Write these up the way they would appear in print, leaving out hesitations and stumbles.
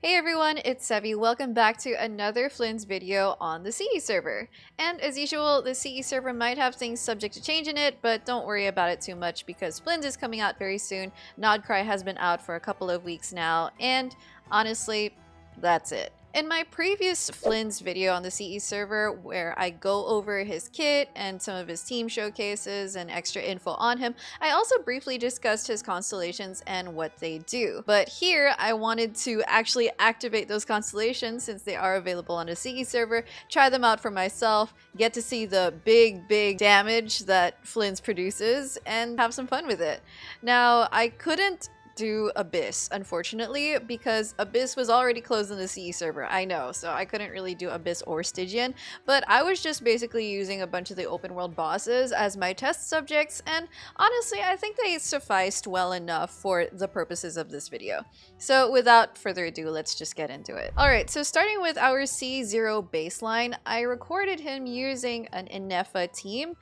Hey everyone, it's Sevy. Welcome back to another Flins video on the CE server. And as usual, the CE server might have things subject to change in it, but don't worry about it too much because Flins is coming out very soon. Krai has been out for a couple of weeks now, and honestly, that's it. In my previous Flins video on the CE server, where I go over his kit and some of his team showcases and extra info on him, I also briefly discussed his constellations and what they do. But here, I wanted to actually activate those constellations since they are available on a CE server, try them out for myself, get to see the big damage that Flins produces, and have some fun with it. Now, I couldn't do Abyss, unfortunately, because Abyss was already closed on the CE server, I know, so I couldn't really do Abyss or Stygian, but I was just basically using a bunch of the open world bosses as my test subjects, and honestly, I think they sufficed well enough for the purposes of this video. So without further ado, let's just get into it. Alright, so starting with our C0 baseline, I recorded him using an Inefa team,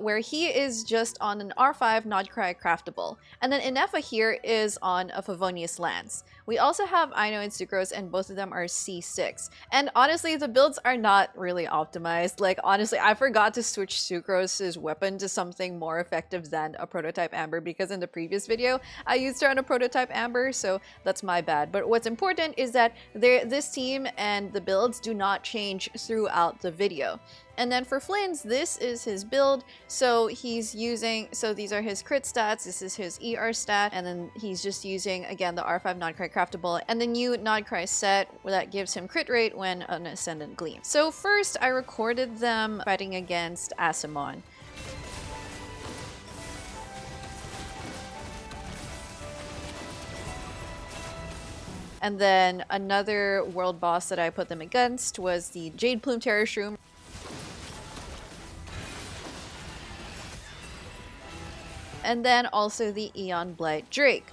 where he is just on an R5 Krai craftable, and then Inefa here is on a Favonius Lance. We also have Aino and Sucrose, and both of them are C6. And honestly, the builds are not really optimized. Like, honestly, I forgot to switch Sucrose's weapon to something more effective than a Prototype Amber, because in the previous video, I used her on a Prototype Amber, so that's my bad. But what's important is that this team and the builds do not change throughout the video. And then for Flins, this is his build. So he's using, so these are his crit stats, this is his ER stat, and then he's just using, again, the R5 Krai craftable and the new Krai set that gives him crit rate when an Ascendant Gleam. So first, I recorded them fighting against Asimon. And then another world boss that I put them against was the Jade Plume Terror Shroom. And then also the Eon Blight Drake.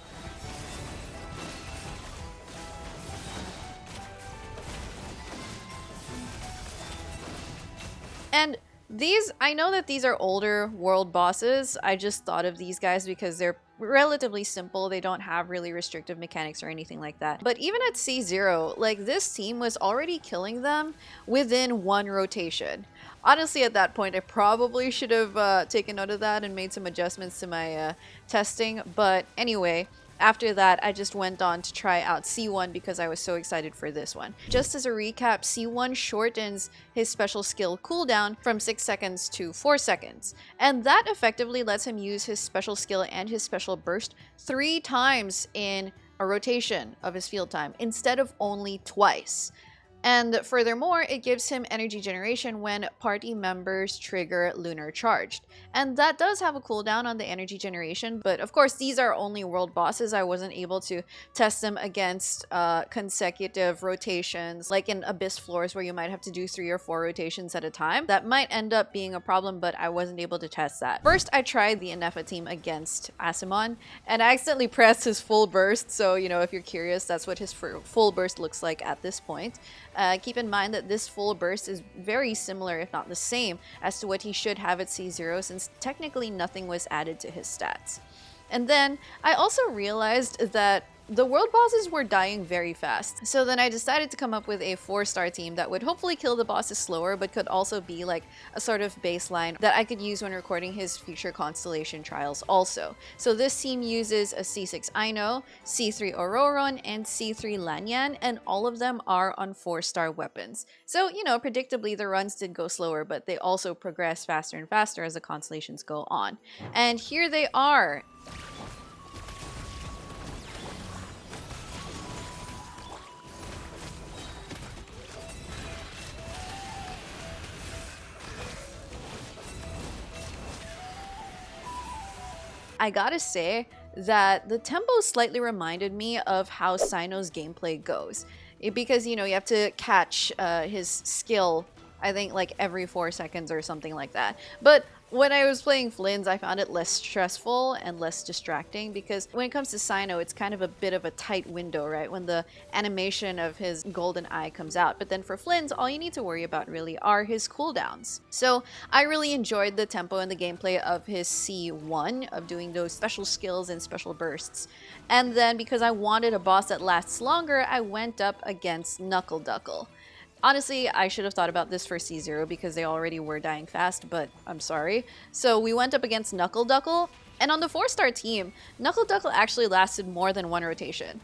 And these, I know that these are older world bosses. I just thought of these guys because they're relatively simple. They don't have really restrictive mechanics or anything like that. But even at C0, like, this team was already killing them within one rotation. Honestly, at that point, I probably should have taken note of that and made some adjustments to my testing. But anyway, after that, I just went on to try out C1 because I was so excited for this one. Just as a recap, C1 shortens his special skill cooldown from 6 seconds to 4 seconds. And that effectively lets him use his special skill and his special burst 3 times in a rotation of his field time, instead of only twice. And furthermore, it gives him energy generation when party members trigger Lunar Charged. And that does have a cooldown on the energy generation, but of course these are only world bosses. I wasn't able to test them against consecutive rotations, like in Abyss floors where you might have to do 3 or 4 rotations at a time. That might end up being a problem, but I wasn't able to test that. First, I tried the Inefa team against Asimon, and I accidentally pressed his full burst, so you know, if you're curious, that's what his full burst looks like at this point. Keep in mind that this full burst is very similar, if not the same, as to what he should have at C0, since technically nothing was added to his stats. And then I also realized that the world bosses were dying very fast. So then I decided to come up with a 4-star team that would hopefully kill the bosses slower, but could also be like a sort of baseline that I could use when recording his future constellation trials also. So this team uses a C6 Aino, C3 Auroron, and C3 Lanyan, and all of them are on 4-star weapons. So, you know, predictably the runs did go slower, but they also progress faster and faster as the constellations go on. And here they are. I gotta say that the tempo slightly reminded me of how Sino's gameplay goes. Because, you know, you have to catch his skill, I think, like every 4 seconds or something like that. But When I was playing Flins, I found it less stressful and less distracting because when it comes to Sino, it's kind of a bit of a tight window, right? When the animation of his golden eye comes out. But then for Flins, all you need to worry about really are his cooldowns. So I really enjoyed the tempo and the gameplay of his C1, of doing those special skills and special bursts. And then because I wanted a boss that lasts longer, I went up against Knuckle Duckle. Honestly, I should have thought about this for C0 because they already were dying fast, but I'm sorry. So we went up against Knuckle Duckle, and on the 4-star team, Knuckle Duckle actually lasted more than one rotation.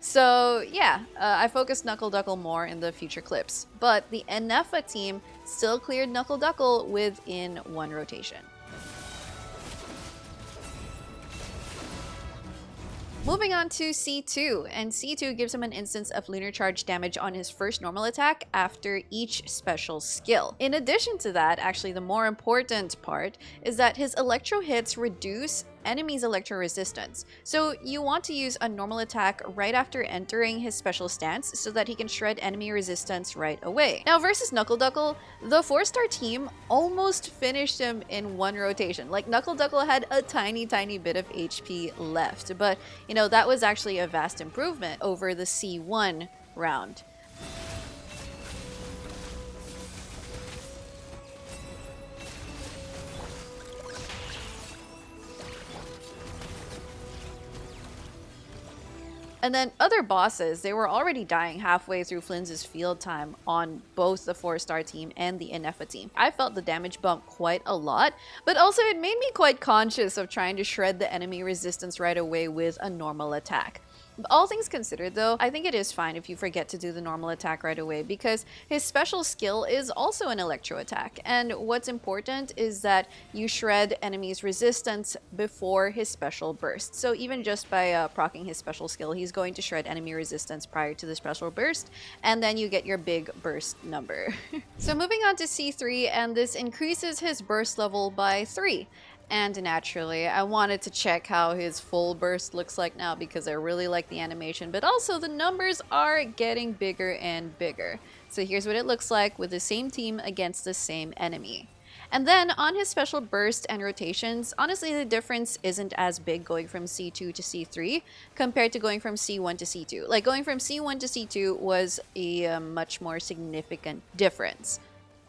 So yeah, I focused Knuckle Duckle more in the future clips, but the Enefa team still cleared Knuckle Duckle within one rotation. Moving on to C2, and C2 gives him an instance of lunar charge damage on his first normal attack after each special skill. In addition to that, actually the more important part is that his electro hits reduce enemies' electro resistance. So you want to use a normal attack right after entering his special stance so that he can shred enemy resistance right away. Now versus Knuckle Duckle, the 4-star team almost finished him in one rotation. Like Knuckle Duckle had a tiny bit of HP left, but you know, that was actually a vast improvement over the C1 round. And then other bosses, they were already dying halfway through Flins' field time on both the 4-star team and the Enefa team. I felt the damage bump quite a lot, but also it made me quite conscious of trying to shred the enemy resistance right away with a normal attack. All things considered though, I think it is fine if you forget to do the normal attack right away because his special skill is also an electro attack, and what's important is that you shred enemies' resistance before his special burst. So even just by proccing his special skill, he's going to shred enemy resistance prior to the special burst, and then you get your big burst number. So moving on to C3, and this increases his burst level by 3. And naturally, I wanted to check how his full burst looks like now because I really like the animation, but also the numbers are getting bigger and bigger. So here's what it looks like with the same team against the same enemy. And then on his special burst and rotations, honestly the difference isn't as big going from C2 to C3 compared to going from C1 to C2. Like going from C1 to C2 was a much more significant difference.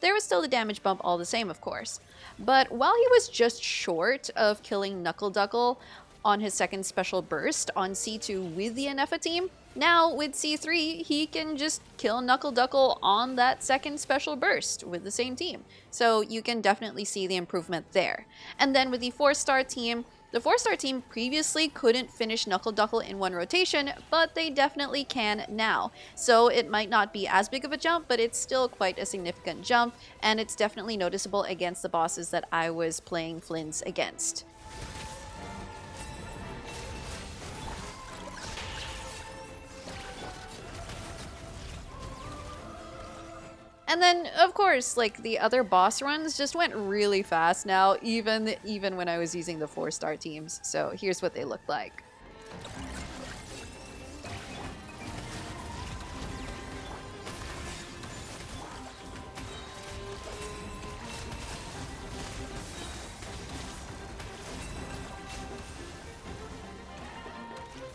There was still the damage bump all the same, of course. But while he was just short of killing Knuckle Duckle on his second special burst on C2 with the Enefa team, now with C3, he can just kill Knuckle Duckle on that second special burst with the same team. So you can definitely see the improvement there. And then with the 4-star team, the 4-star team previously couldn't finish Knuckle Duckle in one rotation, but they definitely can now. So it might not be as big of a jump, but it's still quite a significant jump, and it's definitely noticeable against the bosses that I was playing Flins against. And then, of course, like the other boss runs just went really fast now, even when I was using the 4-star teams. So here's what they look like.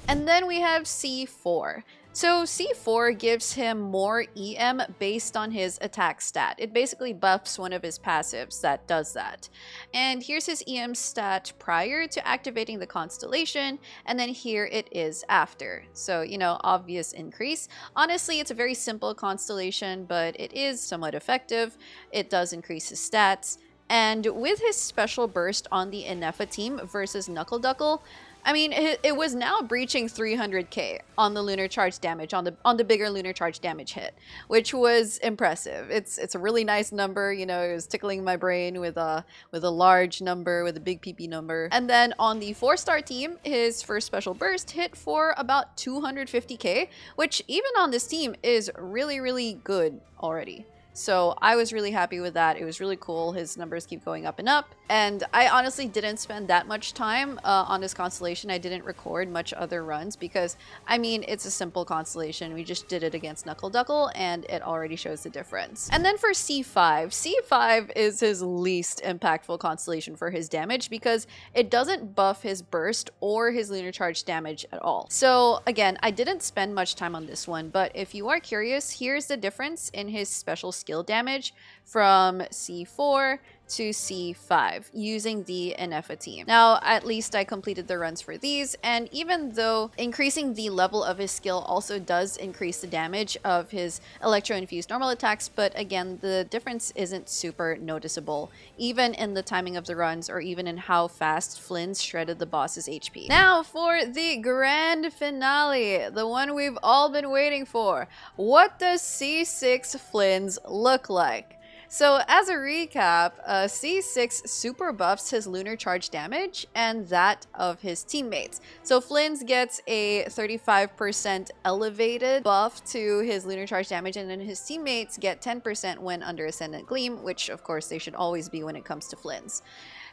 And then we have C4. So C4 gives him more EM based on his attack stat. It basically buffs one of his passives that does that. And here's his EM stat prior to activating the Constellation, and then here it is after. So, you know, obvious increase. Honestly, it's a very simple Constellation, but it is somewhat effective. It does increase his stats. And with his special burst on the Enefa team versus Knuckle Duckle, I mean, it was now breaching 300k on the lunar charge damage, on the bigger lunar charge damage hit, which was impressive. It's a really nice number, you know. It was tickling my brain with a large number, with a big PP number. And then on the 4-star team, his first special burst hit for about 250k, which even on this team is really good already. So I was really happy with that. It was really cool. His numbers keep going up and up. And I honestly didn't spend that much time on this constellation. I didn't record much other runs because, I mean, it's a simple constellation. We just did it against Knuckle Duckle and it already shows the difference. And then for C5, C5 is his least impactful constellation for his damage because it doesn't buff his burst or his lunar charge damage at all. So again, I didn't spend much time on this one, but if you are curious, here's the difference in his special skill damage from C4 to C5 using the Inefa team. Now, at least I completed the runs for these, and even though increasing the level of his skill also does increase the damage of his electro-infused normal attacks, but again, the difference isn't super noticeable, even in the timing of the runs or even in how fast Flins shredded the boss's HP. Now for the grand finale, the one we've all been waiting for. What does C6 Flins look like? So as a recap, C6 super buffs his lunar charge damage and that of his teammates. So Flins gets a 35% elevated buff to his lunar charge damage, and then his teammates get 10% when under Ascendant Gleam, which of course they should always be when it comes to Flins.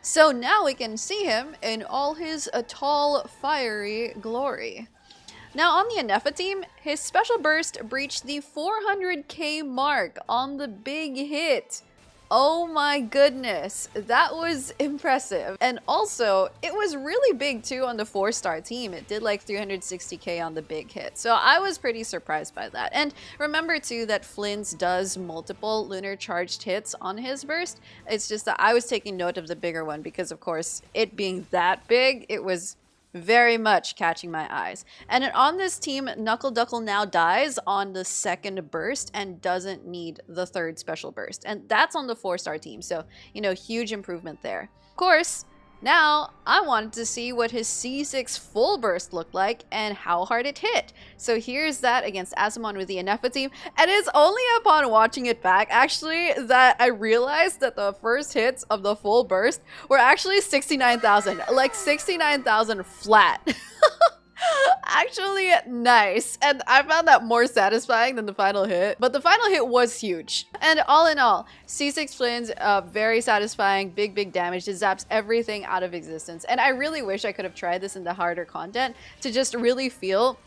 So now we can see him in all his tall, fiery glory. Now on the Inefa team, his special burst breached the 400k mark on the big hit. Oh my goodness, that was impressive. And also, it was really big too on the 4-star team. It did like 360k on the big hit. So I was pretty surprised by that. And remember too that Flins does multiple lunar charged hits on his burst. It's just that I was taking note of the bigger one because of course, it being that big, it was very much catching my eyes. And on this team, Knuckle Duckle now dies on the 2nd burst and doesn't need the 3rd special burst. And that's on the 4-star team. So, you know, huge improvement there. Of course, now I wanted to see what his C6 full burst looked like and how hard it hit. So here's that against Asimon with the Inefa team. And it's only upon watching it back actually that I realized that the first hits of the full burst were actually 69,000, like 69,000 flat. Actually nice, and I found that more satisfying than the final hit, but the final hit was huge. And all in all, C6 Flins, very satisfying, big damage. It zaps everything out of existence, and I really wish I could have tried this in the harder content to just really feel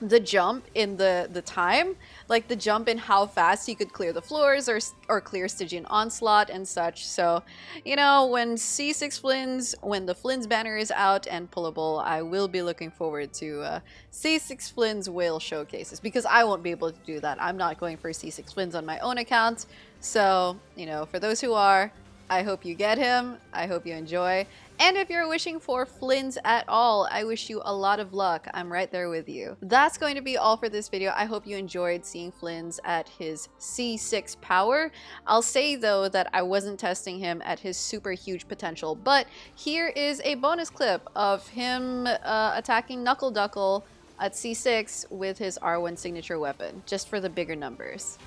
the jump in the time, like the jump in how fast he could clear the floors or clear Stygian Onslaught and such. So, you know, when C6 Flins, when the Flins banner is out and pullable, I will be looking forward to C6 Flins whale showcases because I won't be able to do that. I'm not going for C6 Flins on my own account. So, you know, for those who are, I hope you get him. I hope you enjoy. And if you're wishing for Flins at all, I wish you a lot of luck. I'm right there with you. That's going to be all for this video. I hope you enjoyed seeing Flins at his C6 power. I'll say though that I wasn't testing him at his super huge potential, but here is a bonus clip of him attacking Knuckle Duckle at C6 with his R1 signature weapon, just for the bigger numbers.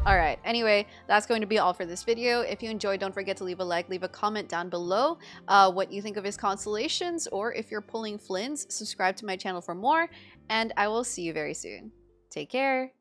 Alright, anyway, that's going to be all for this video. If you enjoyed, don't forget to leave a like, leave a comment down below what you think of his constellations, or if you're pulling Flins, subscribe to my channel for more, and I will see you very soon. Take care!